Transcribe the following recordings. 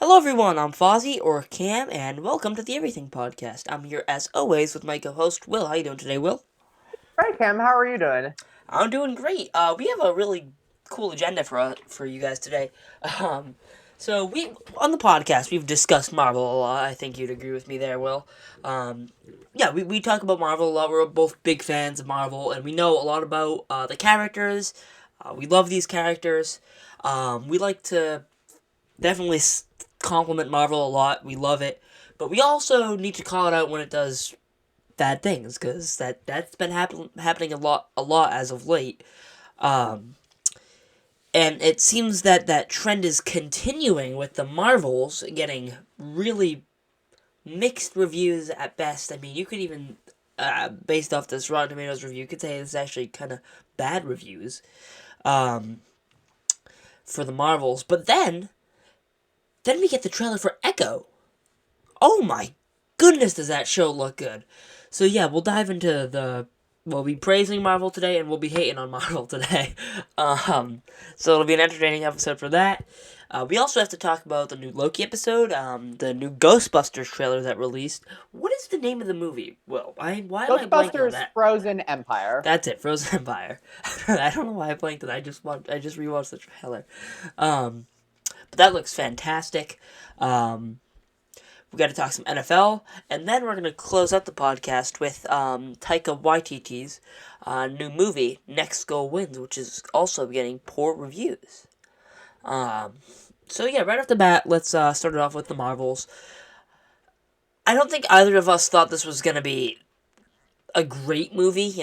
Hello everyone, I'm Fozzie, or Cam, and welcome to the Everything Podcast. I'm here as always with my co-host, Will. How you doing today, Will? Hey Kim, how are you doing? I'm doing great. We have a really cool agenda for you guys today. Um, so we on the podcast we've discussed Marvel a lot. I think you'd agree with me there, Will. Um, yeah, we talk about Marvel a lot. We're both big fans of Marvel, and we know a lot about the characters. We love these characters. We like to definitely compliment Marvel a lot. We love it, but we also need to call it out when it does bad things because that's been happening a lot as of late. Um, and it seems that that trend is continuing with the Marvels getting really mixed reviews at best. I mean, you could even based off this Rotten Tomatoes review, you could say it's actually kind of bad reviews um, for the Marvels. But then we get the trailer for Echo. Oh my goodness, does that show look good? So yeah, we'll dive into the. We'll be praising Marvel today, and we'll be hating on Marvel today. So it'll be an entertaining episode for that. We also have to talk about the new Loki episode, the new Ghostbusters trailer that released. What is the name of the movie? Well, why am I blanking on Ghostbusters that? Frozen Empire. That's it, Frozen Empire. I don't know why I blanked it. I just rewatched the trailer. Um, but that looks fantastic. Um, we got to talk some NFL, and then we're going to close out the podcast with Taika Waititi's new movie, Next Goal Wins, which is also getting poor reviews. Um, so yeah, right off the bat, let's start it off with the Marvels. I don't think either of us thought this was going to be a great movie,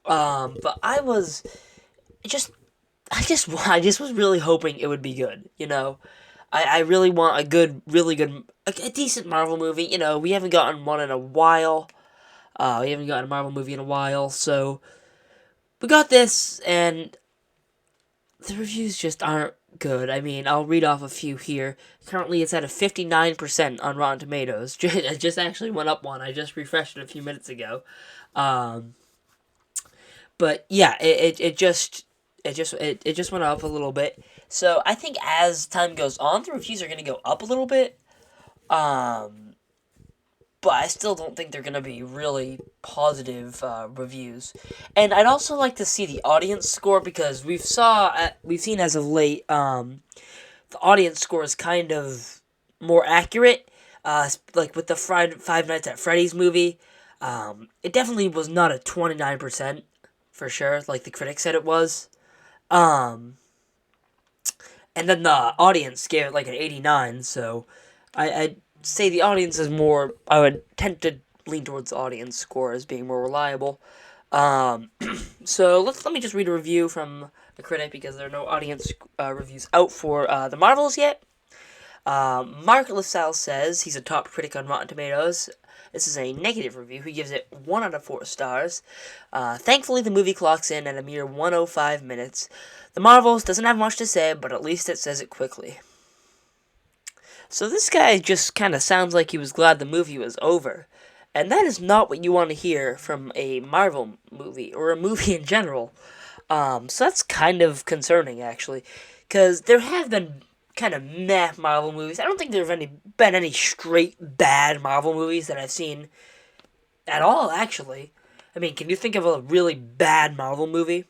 but just, I just was really hoping it would be good. I really want a good, really good, a decent Marvel movie. We haven't gotten one in a while. We haven't gotten a Marvel movie in a while, so we got this, and the reviews just aren't good. I mean, I'll read off a few here. Currently, it's at a 59% on Rotten Tomatoes. It just actually went up one. I just refreshed it a few minutes ago. Um, but yeah, it just went up a little bit. So I think as time goes on, the reviews are going to go up a little bit. Um, but I still don't think they're going to be really positive reviews. And I'd also like to see the audience score because we've seen as of late the audience score is kind of more accurate. Like with the Five Nights at Freddy's movie, it definitely was not a 29% for sure, like the critics said it was. Um, and then the audience gave it like an 89, so I'd say the audience is more. I would tend to lean towards the audience score as being more reliable. Um, so let me just read a review from the critic because there are no audience reviews out for the Marvels yet. Mark LaSalle says he's a top critic on Rotten Tomatoes. This is a negative review. He gives it 1 out of 4 stars. Thankfully, the movie clocks in at a mere 105 minutes. The Marvels doesn't have much to say, but at least it says it quickly. So this guy just kind of sounds like he was glad the movie was over. And that is not what you want to hear from a Marvel movie, or a movie in general. So that's kind of concerning, actually. Because there have been kind of meh Marvel movies. I don't think there have been any straight bad Marvel movies that I've seen at all, actually. I mean, can you think of a really bad Marvel movie?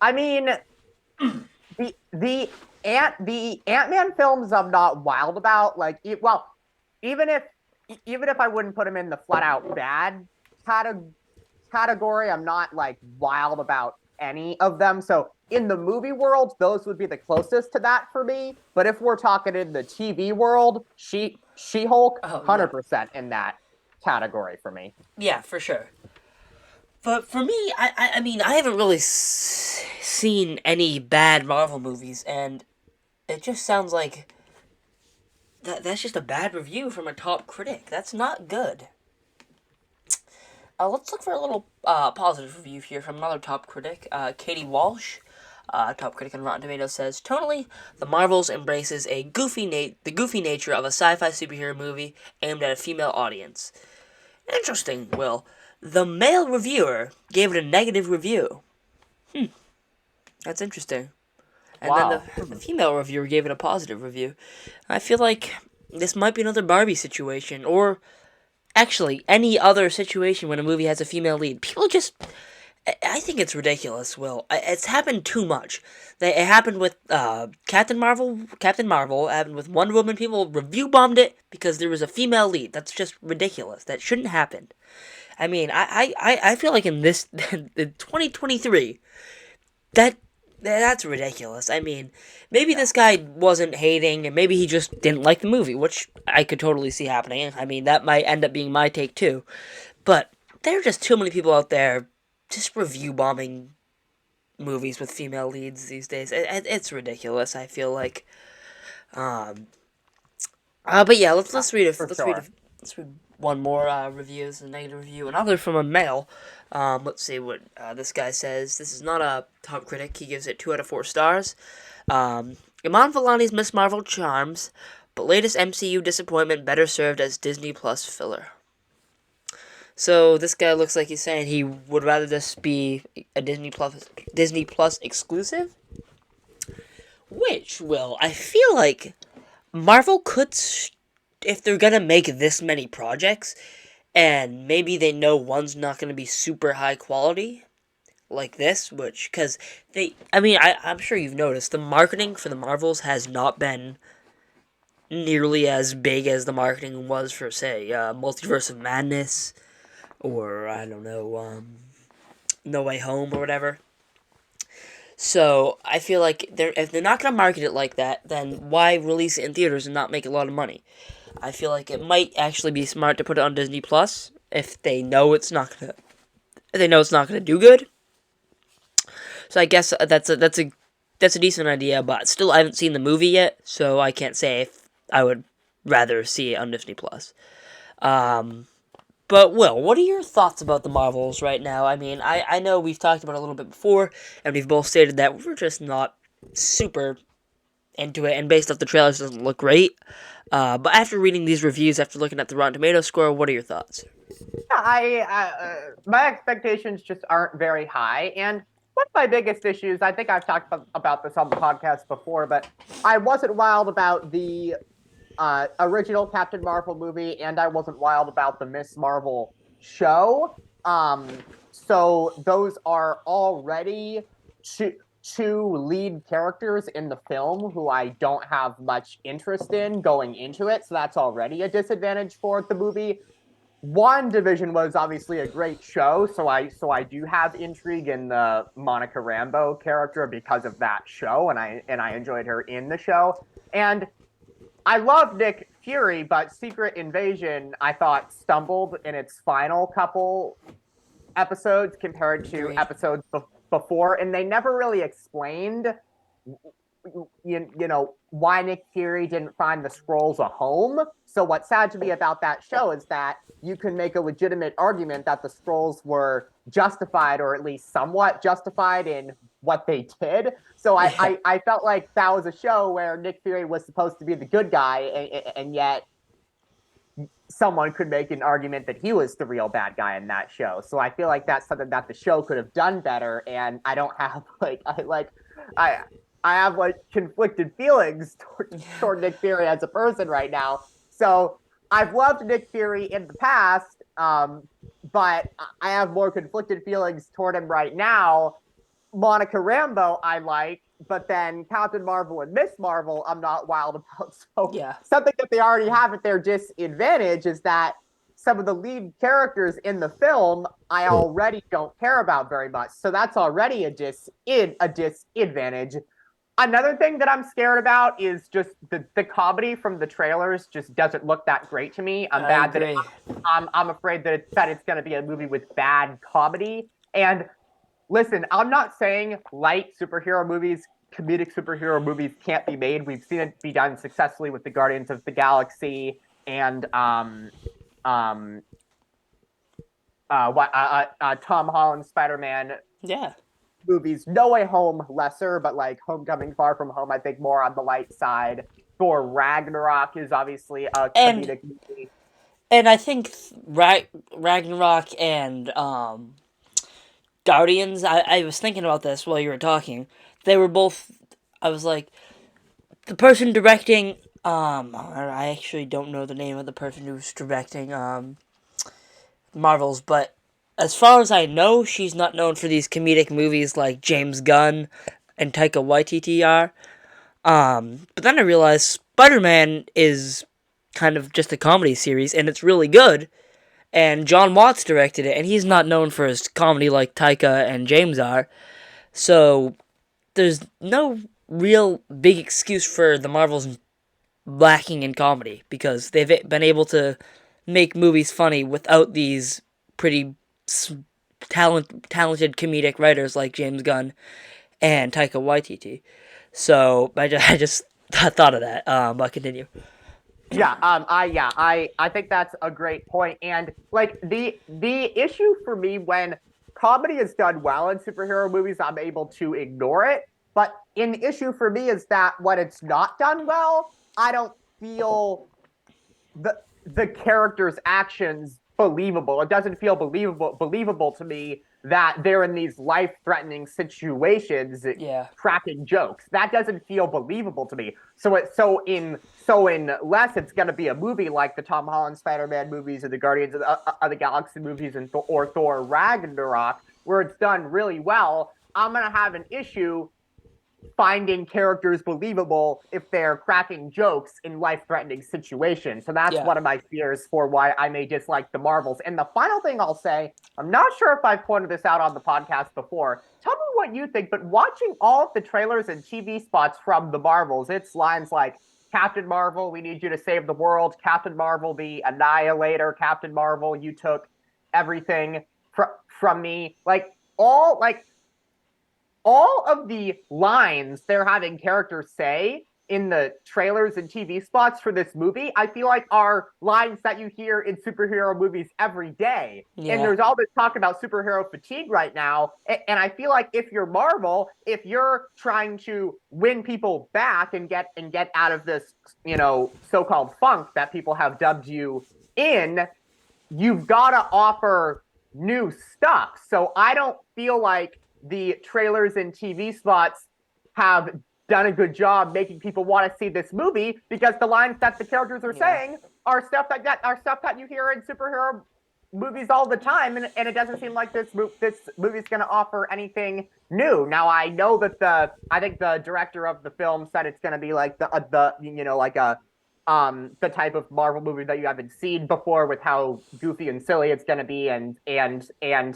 I mean, the Ant-Man films I'm not wild about. Well, even if even if I wouldn't put them in the flat out bad cate- category, I'm not like wild about any of them. So in the movie world, those would be the closest to that for me. But if we're talking in the TV world, She-Hulk, Oh, yeah. 100% in that category for me. Yeah, for sure. But for me, I mean, I haven't really seen any bad Marvel movies, and it just sounds like that's just a bad review from a top critic. That's not good. Let's look for a little positive review here from another top critic, Katie Walsh. Top critic on Rotten Tomatoes says, tonally, The Marvels embraces the goofy nature of a sci-fi superhero movie aimed at a female audience. Interesting, Will. The male reviewer gave it a negative review. That's interesting. And then Wow. the female reviewer gave it a positive review. I feel like this might be another Barbie situation, or actually any other situation when a movie has a female lead. People just, I think it's ridiculous. Will, it's happened too much. It happened with Captain Marvel. Captain Marvel happened with Wonder Woman. People review bombed it because there was a female lead. That's just ridiculous. That shouldn't happen. I mean, I feel like in this in 2023, that that's ridiculous. I mean, maybe Yeah. this guy wasn't hating, and maybe he just didn't like the movie, which I could totally see happening. I mean, that might end up being my take too. But there are just too many people out there just review bombing movies with female leads these days. It's ridiculous. I feel like. Um. But yeah, Yeah, for sure. let's read one more reviews, a negative review, another from a male. Let's see what this guy says. This is not a top critic. He gives it 2 out of 4 stars. Iman Vellani's Miss Marvel charms, but latest MCU disappointment better served as Disney Plus filler. So this guy looks like he's saying he would rather this be a Disney Plus exclusive. Which will I feel like Marvel could, if they're gonna make this many projects, and maybe they know one's not gonna be super high quality like this, which because I mean, I'm sure you've noticed the marketing for the Marvels has not been nearly as big as the marketing was for say Multiverse of Madness or I don't know No Way Home or whatever. So I feel like if they're not gonna market it like that, then why release it in theaters and not make a lot of money? I feel like it might actually be smart to put it on Disney Plus if they know it's not gonna do good. So I guess that's a decent idea, but still I haven't seen the movie yet, so I can't say if I would rather see it on Disney Plus. Um, but Will, what are your thoughts about the Marvels right now? I mean, I know we've talked about it a little bit before, and we've both stated that we're just not super into it, and based off the trailers, it doesn't look great. But after reading these reviews, after looking at the Rotten Tomatoes score, what are your thoughts? Yeah, my expectations just aren't very high, and one of my biggest issues, I think I've talked about this on the podcast before, but I wasn't wild about the original Captain Marvel movie, and I wasn't wild about the Miss Marvel show. So those are already two lead characters in the film who I don't have much interest in going into it. So that's already a disadvantage for the movie. WandaVision was obviously a great show, so I do have intrigue in the Monica Rambeau character because of that show, and I enjoyed her in the show. And I love Nick Fury, but Secret Invasion I thought stumbled in its final couple episodes compared to Agreed. episodes before, and they never really explained why Nick Fury didn't find the scrolls a home. So what's sad to me about that show is that you can make a legitimate argument that the scrolls were justified or at least somewhat justified in what they did. So I, Yeah. I, I felt like that was a show where Nick Fury was supposed to be the good guy, and yet someone could make an argument that he was the real bad guy in that show. So I feel like that's something that the show could have done better. And I don't have I I have like conflicted feelings toward Nick Fury as a person right now. So I've loved Nick Fury in the past, but I have more conflicted feelings toward him right now. Monica Rambeau I like, but then Captain Marvel and Miss Marvel I'm not wild about. So Yeah. something that they already have at their disadvantage is that some of the lead characters in the film I already don't care about very much. So that's already a disadvantage. Another thing that I'm scared about is just the comedy from the trailers just doesn't look that great to me. I'm I bad that agree. I'm afraid that it's going to be a movie with bad comedy. And listen, I'm not saying light superhero movies, comedic superhero movies can't be made. We've seen it be done successfully with the Guardians of the Galaxy and um, Tom Holland Spider-Man Yeah. movies. No Way Home lesser, but like Homecoming, Far From Home, I think more on the light side. Thor Ragnarok is obviously a And comedic movie. I think Ragnarok and Guardians. I was thinking about this while you were talking. They were both. I was like, the person directing. I actually don't know the name of the person who's directing Marvels, but as far as I know, she's not known for these comedic movies like James Gunn and Taika Waititi are. But then I realized Spider Man is kind of just a comedy series, and it's really good. And John Watts directed it, and he's not known for his comedy like Taika and James are. So there's no real big excuse for the Marvels lacking in comedy because they've been able to make movies funny without these pretty talented comedic writers like James Gunn and Taika Waititi. So I just thought of that. But continue. I think that's a great point. And like the issue for me when comedy is done well in superhero movies, I'm able to ignore it. But an issue for me is that when it's not done well, I don't feel the the character's actions believable. It doesn't feel believable to me that they're in these life-threatening situations Yeah. cracking jokes. That doesn't feel believable to me. So unless it's going to be a movie like the Tom Holland Spider-Man movies or the Guardians of the Galaxy movies or Thor Ragnarok, where it's done really well, I'm going to have an issue finding characters believable if they're cracking jokes in life-threatening situations. So that's Yeah. one of my fears for why I may dislike the Marvels. And the final thing I'll say, I'm not sure if I've pointed this out on the podcast before. Tell me what you think, but watching all of the trailers and TV spots from the Marvels, it's lines like Captain Marvel, we need you to save the world. Captain Marvel, the Annihilator. Captain Marvel, you took everything from me. All of the lines they're having characters say in the trailers and TV spots for this movie, I feel like are lines that you hear in superhero movies every day. And Yeah. there's all this talk about superhero fatigue right now. And I feel like if you're Marvel, if you're trying to win people back and get out of this, so-called funk that people have dubbed you in, you've got to offer new stuff. So I don't feel like the trailers and TV spots have done a good job making people want to see this movie because the lines that the characters are Yeah. saying are stuff that you hear in superhero movies all the time, and it doesn't seem like this movie's going to offer anything new. Now I know that I think the director of the film said it's going to be like the like a the type of Marvel movie that you haven't seen before with how goofy and silly it's going to be and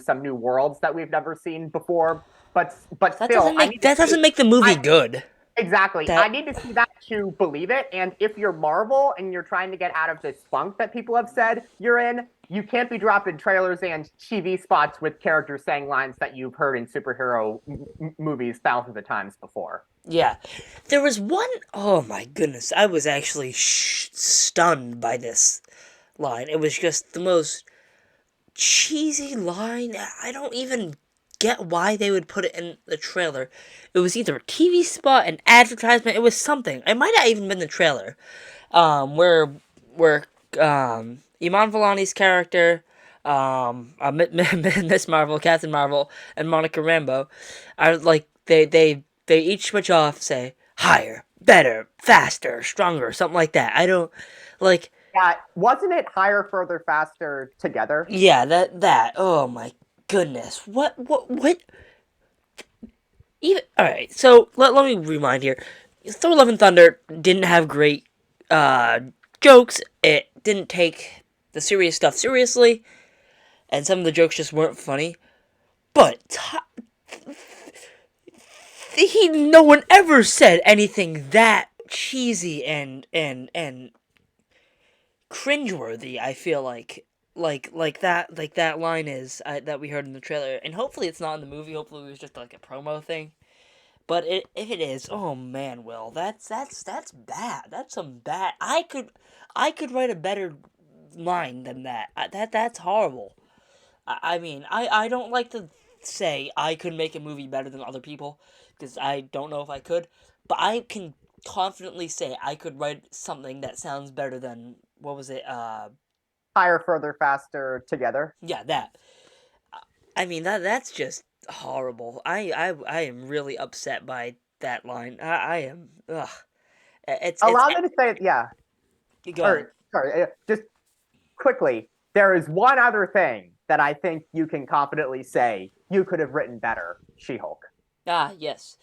some new worlds that we've never seen before. But still, I need to That see doesn't make the movie I good. exactly. I That need to see that to believe it. And if you're Marvel and you're trying to get out of this funk that people have said you're in, you can't be dropping trailers and TV spots with characters saying lines that you've heard in superhero movies thousands of times before. Yeah. There was one oh my goodness, I was actually stunned by this line. It was just the most cheesy line. I don't even get why they would put it in the trailer. It was either a TV spot, an advertisement, it was something. It might not even been the trailer. Where Iman Vellani's character, Miss Marvel, Captain Marvel, and Monica Rambeau are like they each switch off, say higher, better, faster, stronger, something like that. I don't like. Yeah, wasn't it higher, further, faster together? Yeah, that. Oh my goodness. What? Even all right. So let me remind here. Thor: Love and Thunder didn't have great uh jokes. It didn't take the serious stuff seriously, and some of the jokes just weren't funny. But no one ever said anything that cheesy and cringeworthy. I feel like that line is that we heard in the trailer, and hopefully it's not in the movie. Hopefully it was just like a promo thing. But if it is, oh man, Will, that's bad. That's some bad. I could write a better line than that. That's horrible. I mean, I don't like to say I could make a movie better than other people because I don't know if I could, but I can confidently say I could write something that sounds better than what was it? Higher, further, faster together. Yeah, that. I mean that's just horrible. I am really upset by that line. I am. Ugh. It's. Allow me to say, yeah, Go ahead. or sorry, just quickly, there is one other thing that I think you can confidently say you could have written better, She-Hulk. Ah, yes.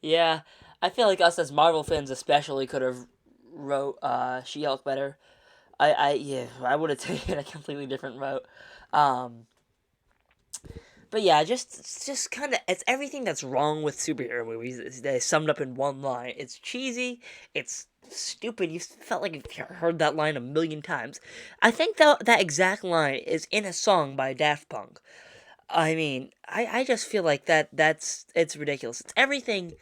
Yeah, I feel like us as Marvel fans especially could have wrote She-Hulk better. Yeah, I would have taken a completely different route. Um, but yeah, just kind of it's everything that's wrong with superhero movies. They summed up in one line. It's cheesy. It's stupid. You felt like you heard that line a million times. I think that exact line is in a song by Daft Punk. I mean, I just feel like that's it's ridiculous. It's everything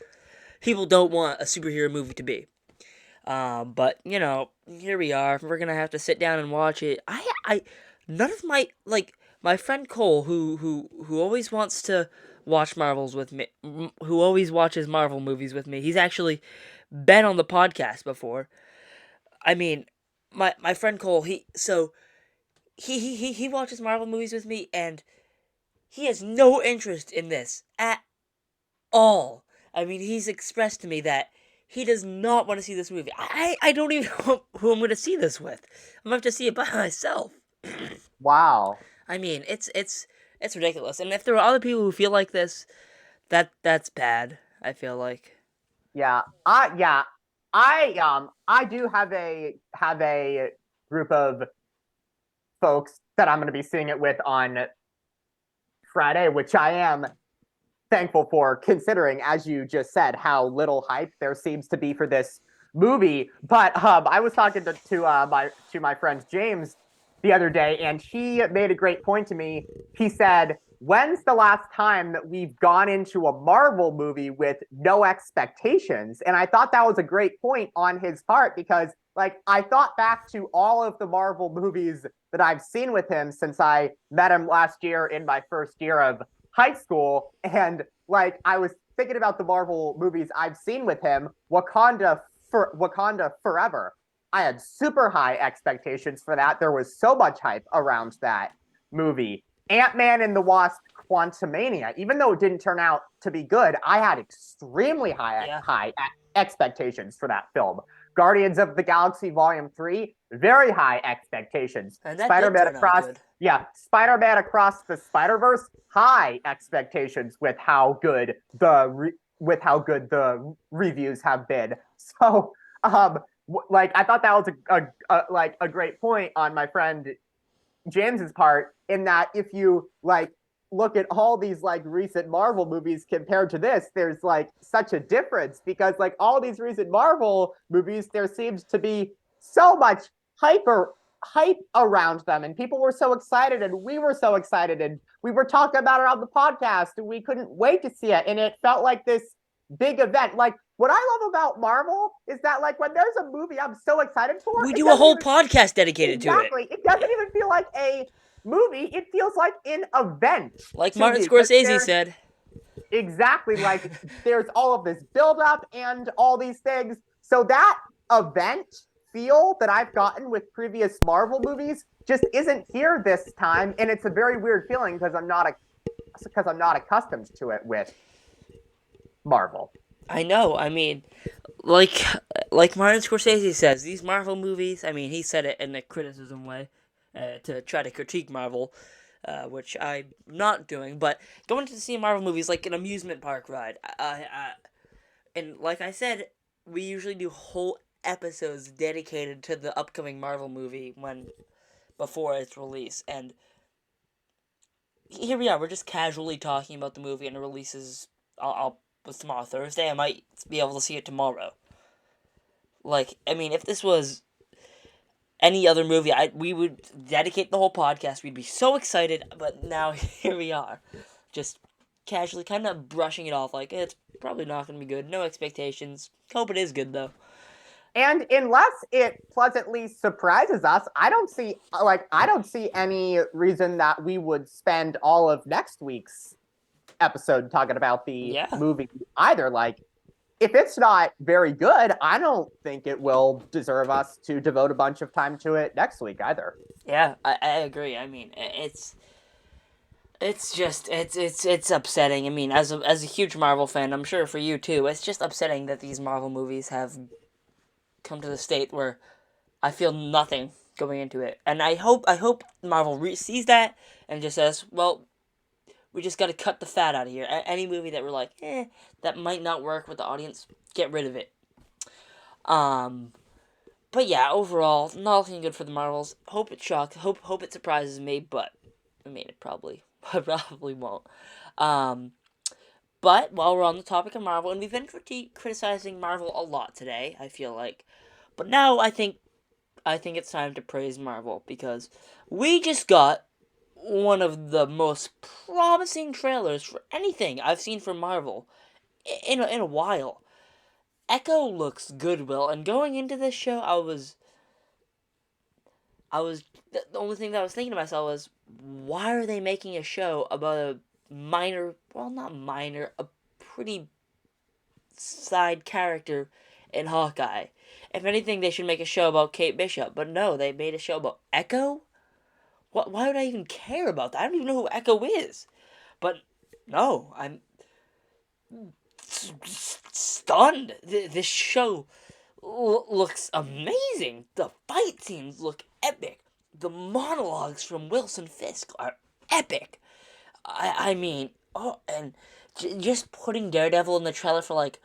people don't want a superhero movie to be. But here we are. We're gonna have to sit down and watch it. None of my my friend Cole, who always wants to watch Marvels with me, who always watches Marvel movies with me. He's actually been on the podcast before. I mean, my friend Cole, he watches Marvel movies with me, and he has no interest in this at all. I mean, he's expressed to me that he does not want to see this movie. I don't even know who I'm going to see this with. I'm going to have to see it by myself. Wow. I mean, it's ridiculous. And if there are other people who feel like this, that's bad. I feel like. Yeah, I do have a group of folks that I'm going to be seeing it with on Friday, which I am thankful for, considering, as you just said, how little hype there seems to be for this movie. But I was talking to my friend James the other day, and he made a great point to me. He said, "When's the last time that we've gone into a Marvel movie with no expectations?" And I thought that was a great point on his part, because like I thought back to all of the Marvel movies that I've seen with him since I met him last year in my first year of high school, and like I was thinking about the Marvel movies I've seen with him. Wakanda Forever, I had super high expectations for that. There was so much hype around that movie. Ant-Man and the Wasp: Quantumania, even though it didn't turn out to be good, I had extremely Yeah. high expectations for that film. Guardians of the Galaxy Volume 3, very high expectations. And that did turn out good. Spider-Man Across the Spider-Verse, high expectations with how good the reviews have been. So, like I thought that was a great point on my friend James's part, in that if you like look at all these like recent Marvel movies compared to this, there's like such a difference, because like all these recent Marvel movies, there seems to be so much hype around them, and people were so excited, and we were so excited, and we were talking about it on the podcast, and we couldn't wait to see it, and it felt like this big event. Like what I love about Marvel is that like when there's a movie I'm so excited for, We it do a doesn't whole even podcast dedicated to it. exactly. It doesn't even feel like a movie. It feels like an event Like to Martin me, because Scorsese there's said. exactly like there's all of this buildup and all these things. So that event feel that I've gotten with previous Marvel movies just isn't here this time, and it's a very weird feeling because I'm not accustomed to it with Marvel. I know. I mean, like like Martin Scorsese says, these Marvel movies. I mean, he said it in a criticism way, to try to critique Marvel, which I'm not doing. But going to see Marvel movies like an amusement park ride. And like I said, we usually do whole episodes dedicated to the upcoming Marvel movie before its release. And here we are. We're just casually talking about the movie, and it releases. What's tomorrow? Thursday. I might be able to see it tomorrow. Like, I mean, if this was any other movie, we would dedicate the whole podcast. We'd be so excited, but now here we are, just casually kind of brushing it off like it's probably not going to be good. No expectations. Hope it is good though. And unless it pleasantly surprises us, I don't see any reason that we would spend all of next week's episode talking about the Yeah. movie either. Like, if it's not very good, I don't think it will deserve us to devote a bunch of time to it next week either. Yeah, I agree. I mean, It's just it's upsetting. I mean, as a huge Marvel fan, I'm sure for you too, it's just upsetting that these Marvel movies have come to the state where I feel nothing going into it. And I hope Marvel sees that and just says, "Well, we just got to cut the fat out of here. Any movie that we're like, that might not work with the audience, get rid of it." Um, but yeah, overall, not looking good for the Marvels. Hope it shocks. Hope it surprises me, but I mean, it probably I probably won't. Um, but while we're on the topic of Marvel, and we've been criticizing Marvel a lot today, I feel like, but now I think it's time to praise Marvel because we just got one of the most promising trailers for anything I've seen from Marvel in a while. Echo looks good, Will, and going into this show, I was the only thing that I was thinking to myself was, why are they making a show about a minor, well, not minor, a pretty side character in Hawkeye? If anything, they should make a show about Kate Bishop, but no, they made a show about Echo. What? Why would I even care about that? I don't even know who Echo is. But no, I'm stunned. This show looks amazing. The fight scenes look epic. The monologues from Wilson Fisk are epic. I mean, oh, and just putting Daredevil in the trailer for like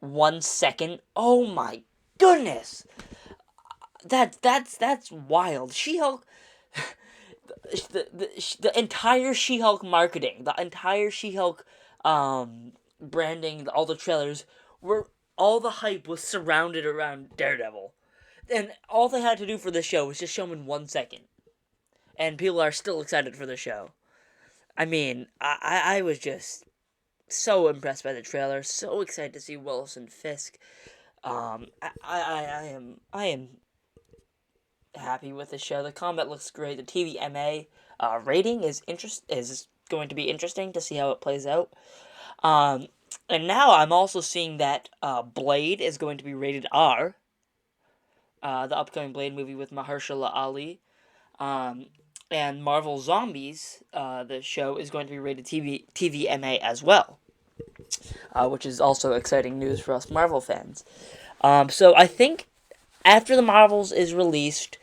1 second. Oh my goodness, that's wild. She-Hulk, the entire She-Hulk marketing, the entire She-Hulk branding, all the trailers were all the hype was surrounded around Daredevil, and all they had to do for the show was just show him in 1 second, and people are still excited for the show. I mean, I was just so impressed by the trailer, so excited to see Wilson Fisk. I am happy with the show. The combat looks great. The TVMA rating is going to be interesting to see how it plays out. Um, and now I'm also seeing that Blade is going to be rated R. The upcoming Blade movie with Mahershala Ali. Um, and Marvel Zombies, the show, is going to be rated TVMA as well, which is also exciting news for us Marvel fans. So I think after the Marvels is released,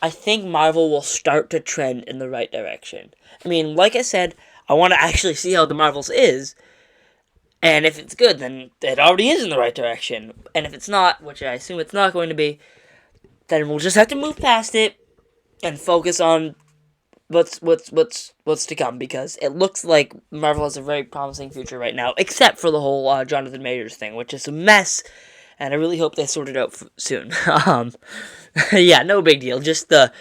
I think Marvel will start to trend in the right direction. I mean, like I said, I want to actually see how the Marvels is, and if it's good, then it already is in the right direction. And if it's not, which I assume it's not going to be, then we'll just have to move past it and focus on what's to come, because it looks like Marvel has a very promising future right now, except for the whole Jonathan Majors thing, which is a mess, and I really hope they sort it out soon. Yeah, no big deal. Just the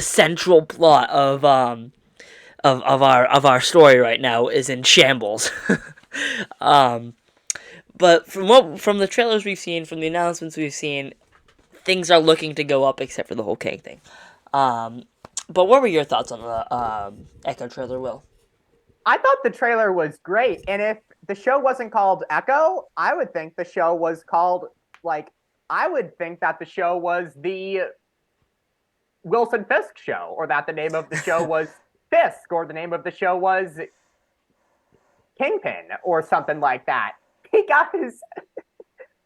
central plot of our story right now is in shambles. um, but from the trailers we've seen, from the announcements we've seen, things are looking to go up, except for the whole Kang thing. Um, but what were your thoughts on the Echo trailer, Will? I thought the trailer was great. And if the show wasn't called Echo, I would think the show was called, like, I would think that the show was the Wilson Fisk show, or that the name of the show was Fisk, or the name of the show was Kingpin, or something like that. Because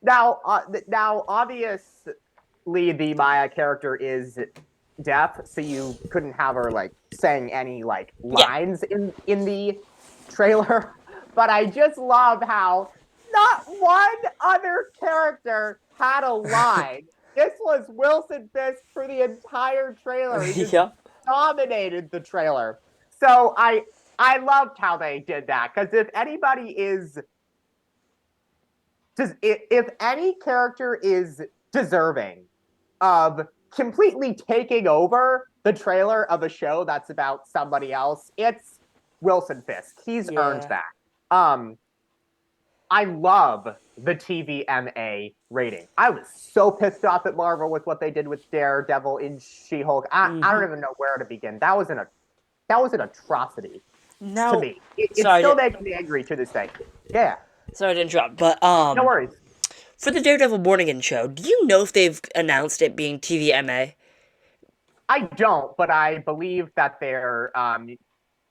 now obviously the Maya character is deaf, so you couldn't have her like saying any like Yeah. lines in the trailer. But I just love how not one other character had a line. This was Wilson Fisk for the entire trailer. He just Yeah. dominated the trailer. So I loved how they did that, because if any character is deserving of completely taking over the trailer of a show that's about somebody else, it's Wilson Fisk. He's earned Yeah. that. Um, I love the TVMA rating. I was so pissed off at Marvel with what they did with Daredevil in She-Hulk. I don't Mm-hmm. even know where to begin. That was an atrocity to Now, me. It sorry still to makes me angry to this day. Yeah, sorry to interrupt, but no worries. for the Daredevil Born Again show, do you know if they've announced it being TVMA? I don't, but I believe that they're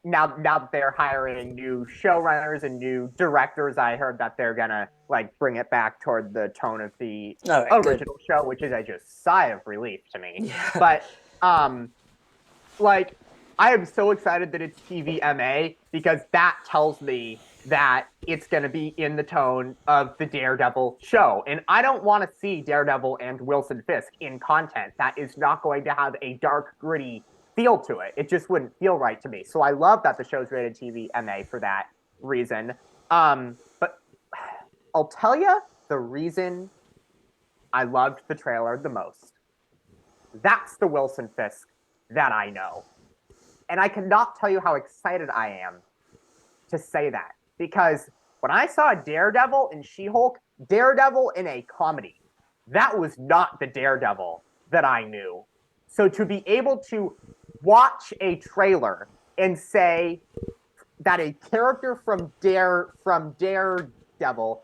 now that they're hiring new showrunners and new directors, I heard that they're gonna like bring it back toward the tone of the All right, good. original show, which is a just sigh of relief to me. Yeah. But um, like I am so excited that it's TVMA because that tells me that it's going to be in the tone of the Daredevil show. And I don't want to see Daredevil and Wilson Fisk in content that is not going to have a dark, gritty feel to it. It just wouldn't feel right to me. So I love that the show's rated TVMA for that reason. But I'll tell you the reason I loved the trailer the most. That's the Wilson Fisk that I know. And I cannot tell you how excited I am to say that because when I saw Daredevil and She-Hulk, Daredevil in a comedy, that was not the Daredevil that I knew. So to be able to watch a trailer and say that a character from Daredevil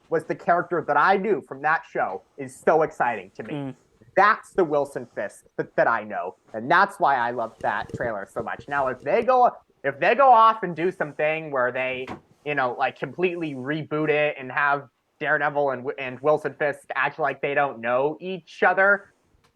was the character that I knew from that show is so exciting to me. Mm. That's the Wilson Fisk that I know, and that's why I love that trailer so much. Now, if they go off and do something where they, like completely reboot it and have Daredevil and Wilson Fisk act like they don't know each other,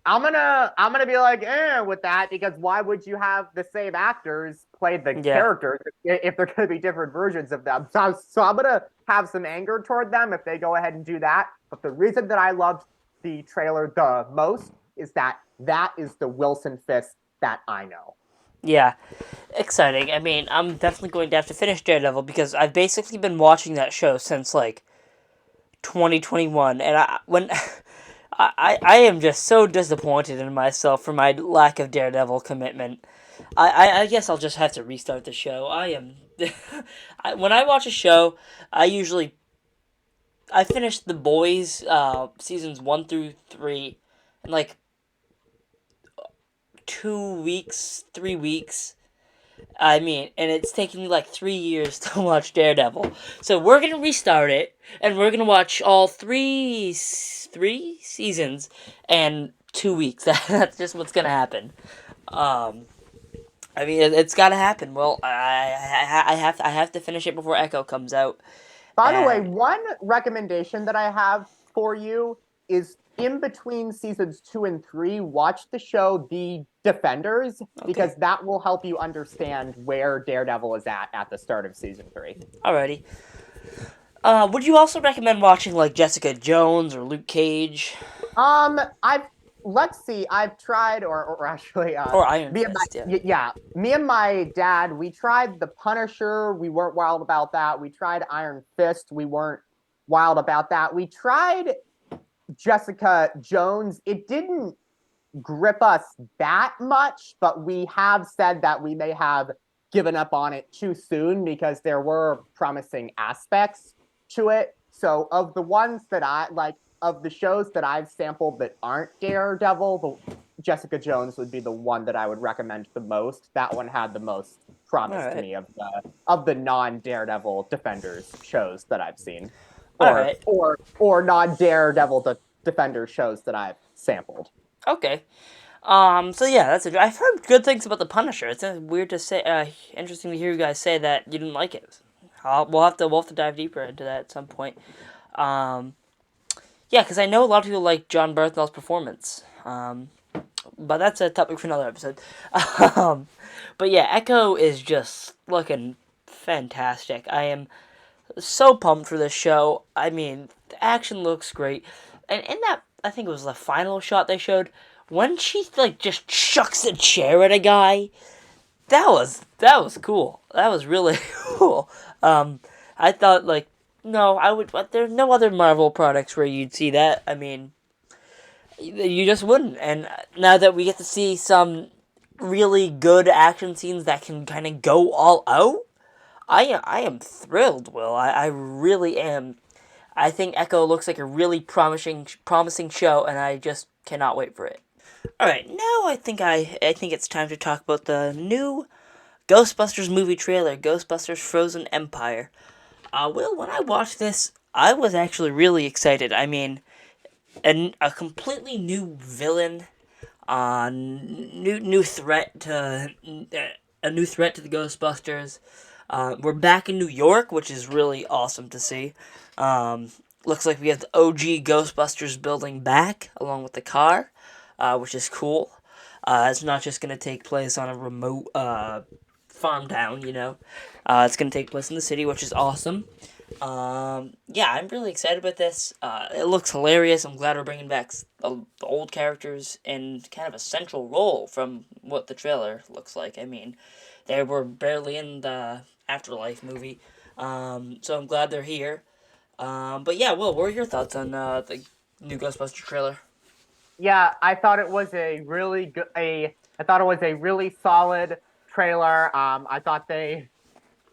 I'm gonna be like, with that because why would you have the same actors play the Yeah. characters if they're gonna be different versions of them? So I'm gonna have some anger toward them if they go ahead and do that. But the reason that I loved the trailer the most is that is the Wilson Fisk that I know. Yeah. Exciting. I mean, I'm definitely going to have to finish Daredevil because I've basically been watching that show since like 2021, and I am just so disappointed in myself for my lack of Daredevil commitment. I guess I'll just have to restart the show. I am when I watch a show, I usually I finish The Boys seasons 1 through 3 in like 2 weeks, 3 weeks. I mean, and it's taken me like 3 years to watch Daredevil. So we're gonna restart it, and we're gonna watch all three seasons and 2 weeks. That's just what's gonna happen. Um, I mean, it's gotta happen. Well, I have to finish it before Echo comes out. By the way, And one recommendation that I have for you is in between seasons 2 and 3, watch the show The Defenders okay, because that will help you understand where Daredevil is at the start of season 3. alrighty. Would you also recommend watching like Jessica Jones or Luke Cage I've let's see, I've tried, or actually, or Iron me and Fist? Yeah. yeah, me and my dad, we tried The Punisher. We weren't wild about that. We tried Iron Fist. We weren't wild about that. We tried Jessica Jones. It didn't grip us that much, but we have said that we may have given up on it too soon because there were promising aspects to it. So, of the ones that I like, of the shows that I've sampled that aren't Daredevil, Jessica Jones would be the one that I would recommend the most. That one had the most All promise to right. me of the non Daredevil Defenders shows that I've seen, All right. or non Daredevil Defenders shows that I've sampled. Okay. So yeah, that's it. I've heard good things about the Punisher. It's weird to say. Interesting to hear you guys say that you didn't like it. We'll have to dive deeper into that at some point. Um, yeah, because I know a lot of people like John Berthnell's performance. But that's a topic for another episode. um, but yeah, Echo is just looking fantastic. I am so pumped for this show. I mean, the action looks great, and in that, I think it was the final shot they showed when she like just chucks a chair at a guy. That was cool. That was really cool. I thought like no, I would. But there's no other Marvel products where you'd see that. I mean, you just wouldn't. And now that we get to see some really good action scenes that can kind of go all out, I am thrilled, Will. I really am. I think Echo looks like a really promising show, and I just cannot wait for it. All right, now I think it's time to talk about the new Ghostbusters movie trailer, Ghostbusters: Frozen Empire. Will, when I watched this, I was actually really excited. I mean, a completely new villain, new threat to a new threat to the Ghostbusters. We're back in New York, which is really awesome to see. Um, Looks like we have the OG Ghostbusters building back, along with the car, which is cool. It's not just going to take place on a remote farm town, you know. It's going to take place in the city, which is awesome. Yeah, I'm really excited about this. It looks hilarious. I'm glad we're bringing back the old characters in kind of a central role from what the trailer looks like. I mean, they were barely in the Afterlife movie, so I'm glad they're here. But yeah, Will, what are your thoughts on the new Ghostbuster trailer? Yeah, I thought it was a really good a I thought it was a really solid trailer. I thought they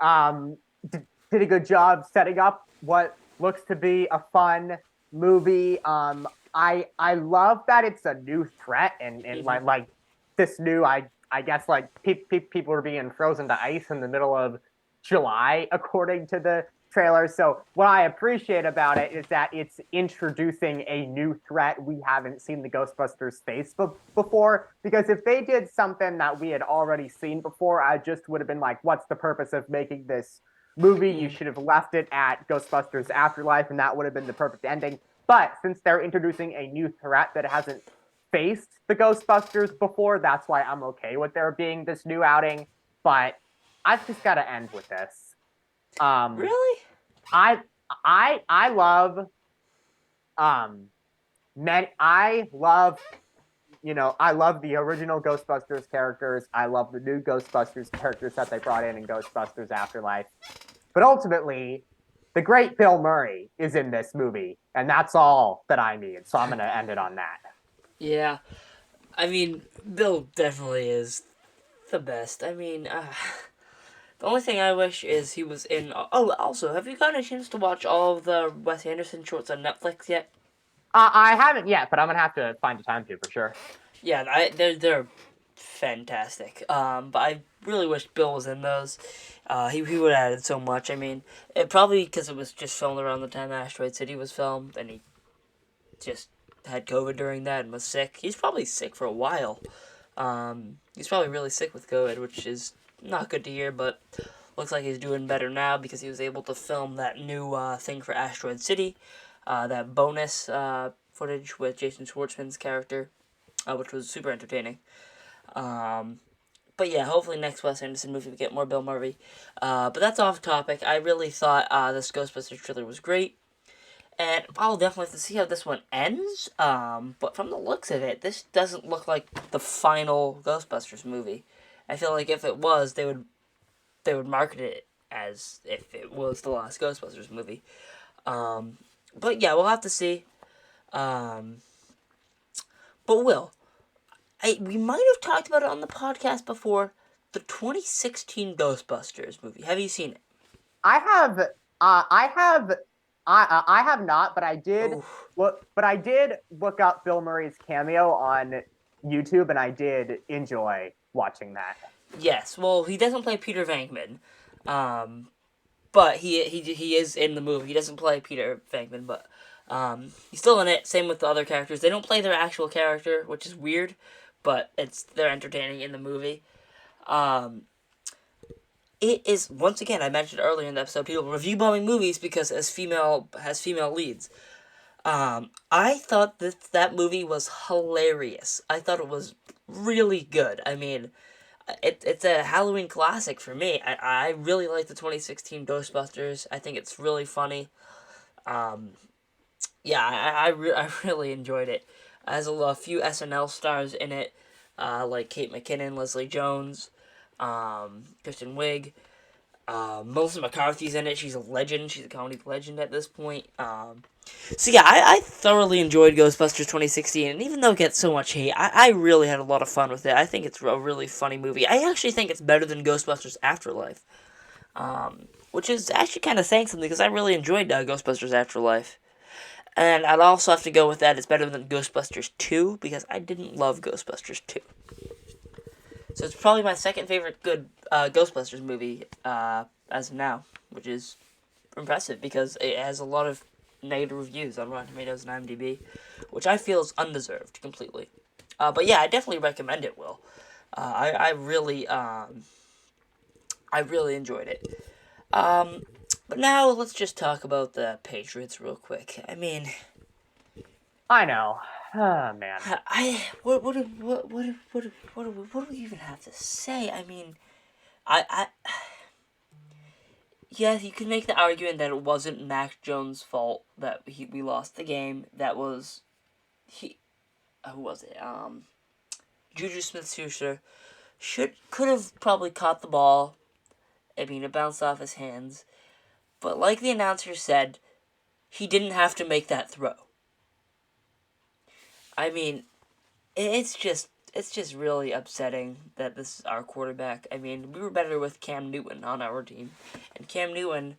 did a good job setting up what looks to be a fun movie. I love that it's a new threat and Mm-hmm. like this new I guess like people are being frozen to ice in the middle of July according to the trailer. So what I appreciate about it is that it's introducing a new threat we haven't seen the Ghostbusters face before. Because if they did something that we had already seen before, I just would have been like, what's the purpose of making this movie? You Mm. should have left it at Ghostbusters Afterlife, and that would have been the perfect ending. But since they're introducing a new threat that hasn't faced the Ghostbusters before, that's why I'm okay with there being this new outing. But I've just got to end with this. Um, Really? I I love men. I love I love the original Ghostbusters characters. I love the new Ghostbusters characters that they brought in Ghostbusters Afterlife. But ultimately, the great Bill Murray is in this movie, and that's all that I need. So I'm going to end it on that. Yeah. I mean, Bill definitely is the best. I mean, the only thing I wish is he was in. Oh, also, have you gotten a chance to watch all of the Wes Anderson shorts on Netflix yet? I haven't yet, but I'm going to have to find a time to for sure. Yeah, they're fantastic. But I really wish Bill was in those. He would have added so much. I mean, it probably because it was just filmed around the time Asteroid City was filmed, and he just had COVID during that and was sick. He's probably sick for a while. He's probably really sick with COVID, which is not good to hear, but looks like he's doing better now because he was able to film that new thing for Asteroid City, that bonus footage with Jason Schwartzman's character, which was super entertaining. Um, but yeah, hopefully next Wes Anderson movie we get more Bill Murray. But that's off topic. I really thought this Ghostbusters trailer was great. And I'll definitely have to see how this one ends. But from the looks of it, this doesn't look like the final Ghostbusters movie. I feel like if it was, they would market it as if it was the last Ghostbusters movie. Um, but yeah, we'll have to see. Um, but we might have talked about it on the podcast before. The 2016 Ghostbusters movie. Have you seen it? I have, I have, I have not, but Oh, I did look up Bill Murray's cameo on YouTube, and I did enjoy watching that. yes. Well, he doesn't play Peter Venkman. Um, but he is in the movie. He doesn't play Peter Venkman, but he's still in it. Same with the other characters. They don't play their actual character, which is weird, but they're entertaining in the movie. Um, it is once again I mentioned earlier in the episode. People review bombing movies because has female leads. I thought that movie was hilarious. I thought it was really good. I mean, it's a Halloween classic for me. I really like the 2016 Ghostbusters. I think it's really funny. Um, yeah, I really enjoyed it. It has a few SNL stars in it, like Kate McKinnon, Leslie Jones, Kristen Wiig. Melissa McCarthy's in it. She's a legend. She's a comedy legend at this point. So yeah, I thoroughly enjoyed Ghostbusters 2016, and even though it gets so much hate, I really had a lot of fun with it. I think it's a really funny movie. I actually think it's better than Ghostbusters Afterlife, which is actually kind of saying something because I really enjoyed Ghostbusters Afterlife. And I'd also have to go with that. It's better than Ghostbusters 2 because I didn't love Ghostbusters 2. So it's probably my second favorite good Ghostbusters movie as of now, which is impressive because it has a lot of negative reviews on Rotten Tomatoes and IMDb, which I feel is undeserved completely. But yeah, I definitely recommend it, Will. I really I really enjoyed it. But now let's just talk about the Patriots real quick. I mean, I know. Oh, man. what do we even have to say? I mean, I yeah, you can make the argument that it wasn't Mac Jones' fault that we lost the game. That was he. Who was it? Juju Smith-Schuster could have probably caught the ball. I mean, it bounced off his hands, but like the announcer said, he didn't have to make that throw. I mean, it's just really upsetting that this is our quarterback. I mean, we were better with Cam Newton on our team, and Cam Newton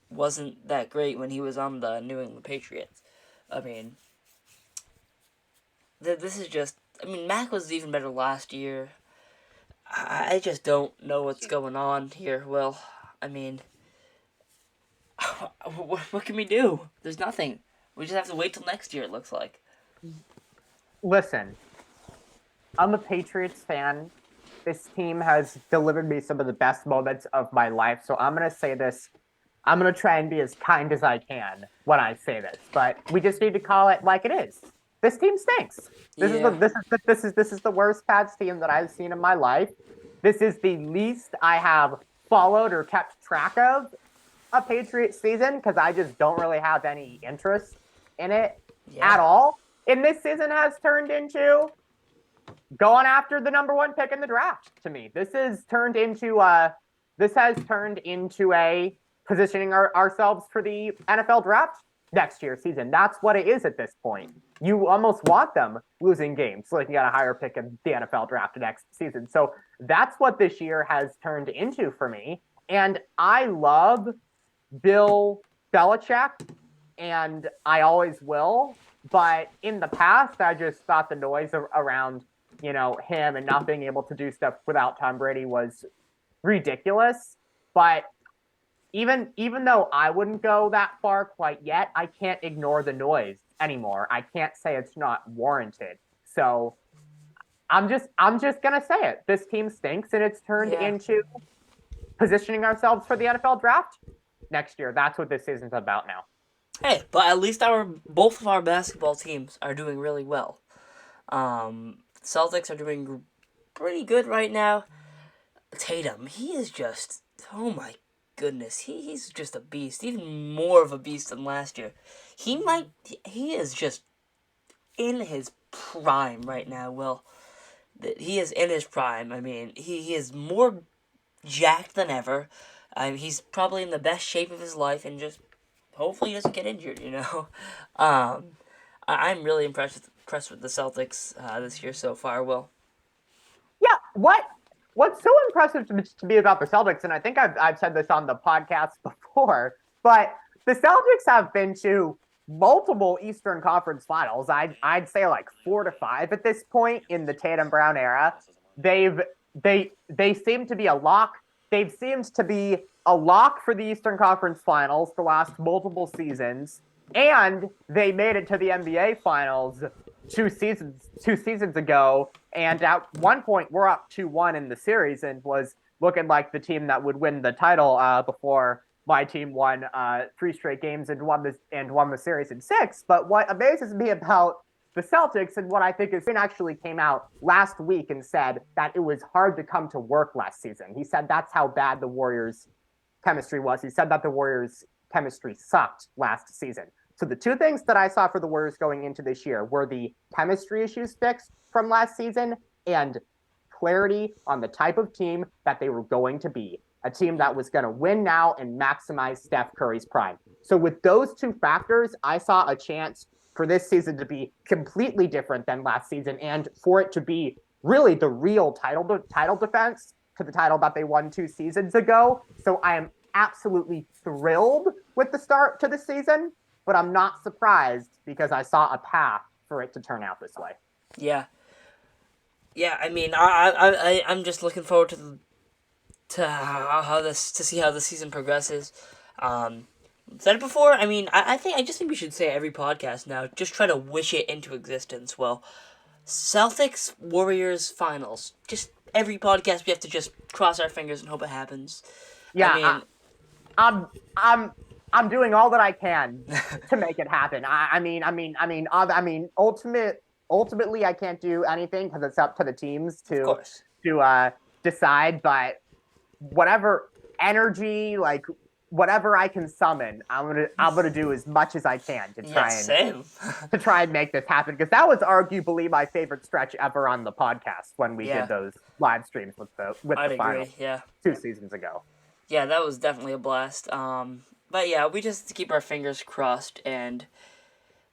wasn't that great when he was on the New England Patriots. I mean, this is just. I mean, Mac was even better last year. I just don't know what's going on here. Well, I mean, what can we do? There's nothing. We just have to wait till next year. It looks like. Listen, I'm a Patriots fan. This team has delivered me some of the best moments of my life. So I'm going to say this. I'm going to try and be as kind as I can when I say this, but we just need to call it like it is. This team stinks. Yeah. This is the worst Pats team that I've seen in my life. This is the least I have followed or kept track of a Patriots season because I just don't really have any interest in it Yeah. at all. And this season has turned into going after the number one pick in the draft to me. This has turned into a positioning ourselves for the NFL draft next year season. That's what it is at this point. You almost want them losing games so they can get a higher pick in the NFL draft next season. So that's what this year has turned into for me. And I love Bill Belichick, and I always will. But in the past, I just thought the noise around, him and not being able to do stuff without Tom Brady was ridiculous. But even though I wouldn't go that far quite yet, I can't ignore the noise anymore. I can't say it's not warranted. So I'm just gonna say it. This team stinks, and it's turned Yeah. into positioning ourselves for the NFL draft next year. That's what this season's about now. Hey, but at least both of our basketball teams are doing really well. Celtics are doing pretty good right now. Tatum, he is just, oh my goodness, he's just a beast. Even more of a beast than last year. He is just in his prime right now. Well, he is in his prime. I mean, he is more jacked than ever. He's probably in the best shape of his life, and just hopefully he doesn't get injured. I'm really impressed with the Celtics this year so far. Well, Yeah, what's so impressive to me about the Celtics, and I think I've said this on the podcast before, but the Celtics have been to multiple Eastern Conference Finals. I'd say like 4 to 5 at this point in the Tatum Brown era. They've they seem to be a lock. They've seemed to be a lock for the Eastern Conference Finals the last multiple seasons, and they made it to the NBA Finals 2 seasons ago. And at one point, we're up 2-1 in the series, and was looking like the team that would win the title before my team won 3 straight games and won the series in 6. But what amazes me about the Celtics, and what I think is, Finn actually came out last week and said that it was hard to come to work last season. He said that's how bad the Warriors' chemistry was. He said that the Warriors' chemistry sucked last season. So the 2 things that I saw for the Warriors going into this year were the chemistry issues fixed from last season and clarity on the type of team that they were going to be. A team that was going to win now and maximize Steph Curry's prime. So with those 2 factors, I saw a chance for this season to be completely different than last season, and for it to be really the real title defense to the title that they won 2 seasons ago. So I am absolutely thrilled with the start to the season, but I'm not surprised because I saw a path for it to turn out this way. yeah, yeah. I mean, I'm just looking forward to see how the season progresses. Said it before. I mean, I just think we should say it every podcast now. Just try to wish it into existence. Well, Celtics Warriors finals. Just every podcast we have to just cross our fingers and hope it happens. I Yeah, mean, I'm I'm I'm doing all that I can to make it happen. Ultimately, I can't do anything because it's up to the teams of to course. to uh decide. But whatever energy, like whatever I can summon, I'm gonna do as much as I can to Yeah, try and same. make this happen because that was arguably my favorite stretch ever on the podcast when we did Yeah, those live streams with the I'd final agree. Yeah. 2 seasons ago. Yeah, that was definitely a blast. But yeah, we just have to keep our fingers crossed, and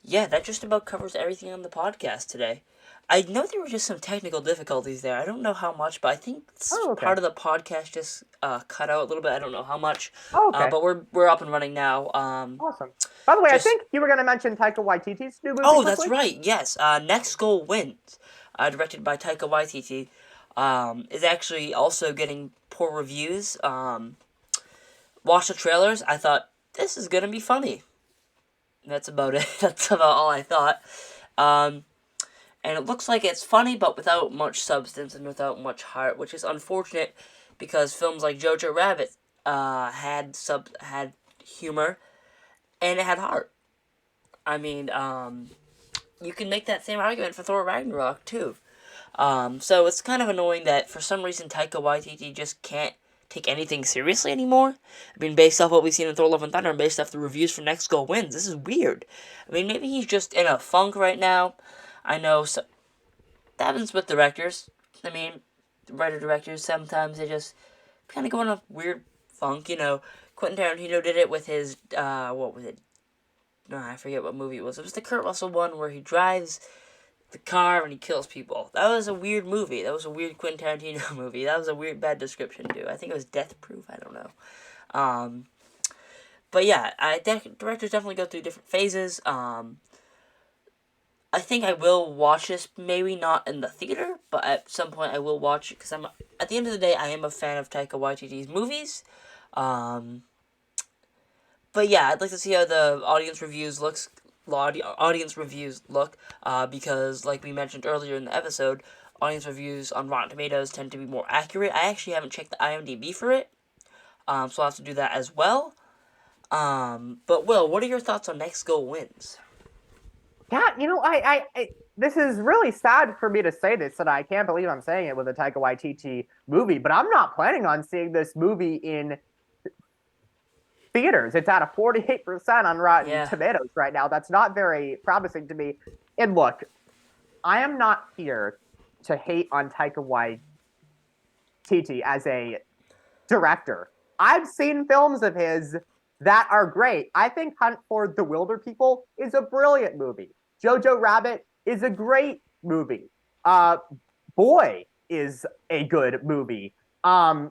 yeah, that just about covers everything on the podcast today. I know there were just some technical difficulties there. I don't know how much, but I think Oh, okay. part of the podcast just cut out a little bit. I don't know how much, Oh, okay. but we're up and running now. Awesome. By the way, I Just think you were going to mention Taika Waititi's new movie oh, that's quickly. right. Yes, Next Goal Wins, directed by Taika Waititi, is actually also getting poor reviews. Watched the trailers. I thought this is gonna be funny. That's about it. That's about all I thought. Um, and it looks like it's funny, but without much substance and without much heart, which is unfortunate because films like Jojo Rabbit had humor and it had heart. I mean, you can make that same argument for Thor Ragnarok too. So it's kind of annoying that for some reason Taika Waititi just can't take anything seriously anymore. I mean, based off what we've seen in Thor: Love and Thunder and based off the reviews for Next Goal Wins, this is weird. I mean, maybe he's just in a funk right now. I know that happens with directors. I mean, writer directors sometimes they just kind of go in a weird funk. Quentin Tarantino did it with his what was it? No, I forget what movie it was. It was the Kurt Russell one where he drives the car and he kills people. That was a weird movie. That was a weird Quentin Tarantino movie. That was a weird bad description too. I think it was Death Proof. I don't know. Um, but yeah, directors definitely go through different phases. I think I will watch this. Maybe not in the theater, but at some point I will watch it because I'm. At the end of the day, I am a fan of Taika Waititi's movies. Um, but yeah, I'd like to see how the audience reviews look, because like we mentioned earlier in the episode, audience reviews on Rotten Tomatoes tend to be more accurate. I actually haven't checked the IMDb for it, so I'll have to do that as well. But Will, what are your thoughts on Next Goal Wins? God, this is really sad for me to say this, and I can't believe I'm saying it with a Taika Waititi movie, but I'm not planning on seeing this movie in theaters. It's at a 48% on Rotten Yeah, Tomatoes right now. That's not very promising to me. And look, I am not here to hate on Taika Waititi as a director. I've seen films of his that are great. I think Hunt for the Wilder People is a brilliant movie. Jojo Rabbit is a great movie. Uh, Boy is a good movie. Thor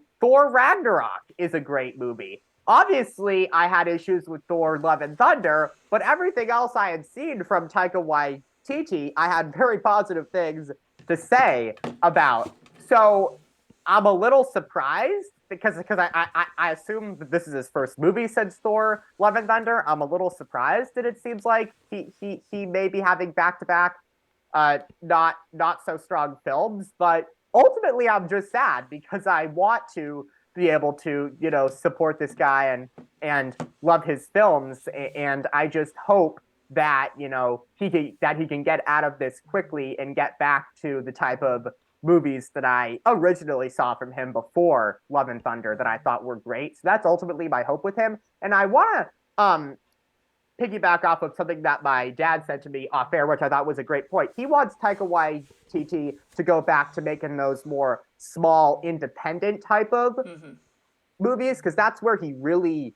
Ragnarok is a great movie. Obviously, I had issues with Thor Love and Thunder, but everything else I had seen from Taika Waititi, I had very positive things to say about. So I'm a little surprised because I assume that this is his first movie since Thor: Love and Thunder. I'm a little surprised that it seems like he may be having back to back not so strong films, but ultimately I'm just sad because I want to be able to support this guy and love his films, and I just hope that he can get out of this quickly and get back to the type of movies that I originally saw from him before Love and Thunder that I thought were great. So that's ultimately my hope with him. And I want to piggyback off of something that my dad said to me off air, which I thought was a great point. He wants Taika Waititi to go back to making those more small, independent type of mm-hmm. movies because that's where he really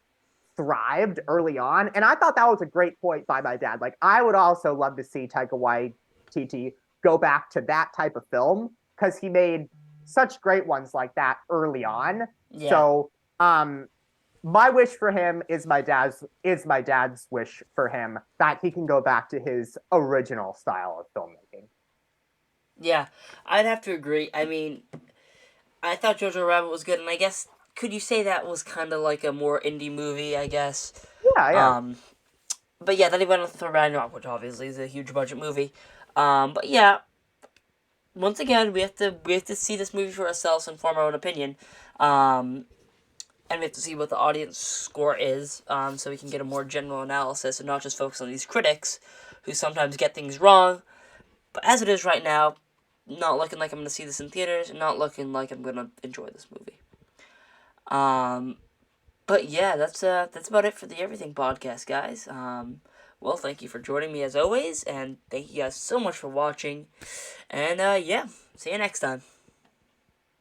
thrived early on. And I thought that was a great point by my dad. Like, I would also love to see Taika Waititi go back to that type of film because he made such great ones like that early on. Yeah. So, my wish for him is my dad's wish for him that he can go back to his original style of filmmaking. Yeah, I'd have to agree. I mean, I thought Jojo Rabbit was good, and I guess could you say that was kind of like a more indie movie? I guess. Yeah, yeah. Um, but yeah, then he went on Thor Ragnarok, which obviously is a huge budget movie. But yeah, once again, we have to see this movie for ourselves and form our own opinion. And we have to see what the audience score is, so we can get a more general analysis and not just focus on these critics who sometimes get things wrong. But as it is right now, not looking like I'm going to see this in theaters, and not looking like I'm going to enjoy this movie. But yeah, that's about it for the Everything podcast, guys. Well, thank you for joining me as always, and thank you guys so much for watching. And yeah, see you next time.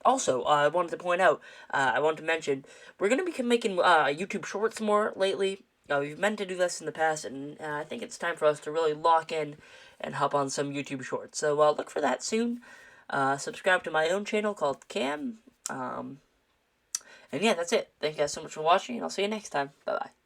Also, I wanted to point out, I wanted to mention, we're going to be making YouTube Shorts more lately. We've meant to do this in the past, and I think it's time for us to really lock in and hop on some YouTube Shorts. So look for that soon. Subscribe to my own channel called Cam. And yeah, that's it. Thank you guys so much for watching, and I'll see you next time. Bye-bye.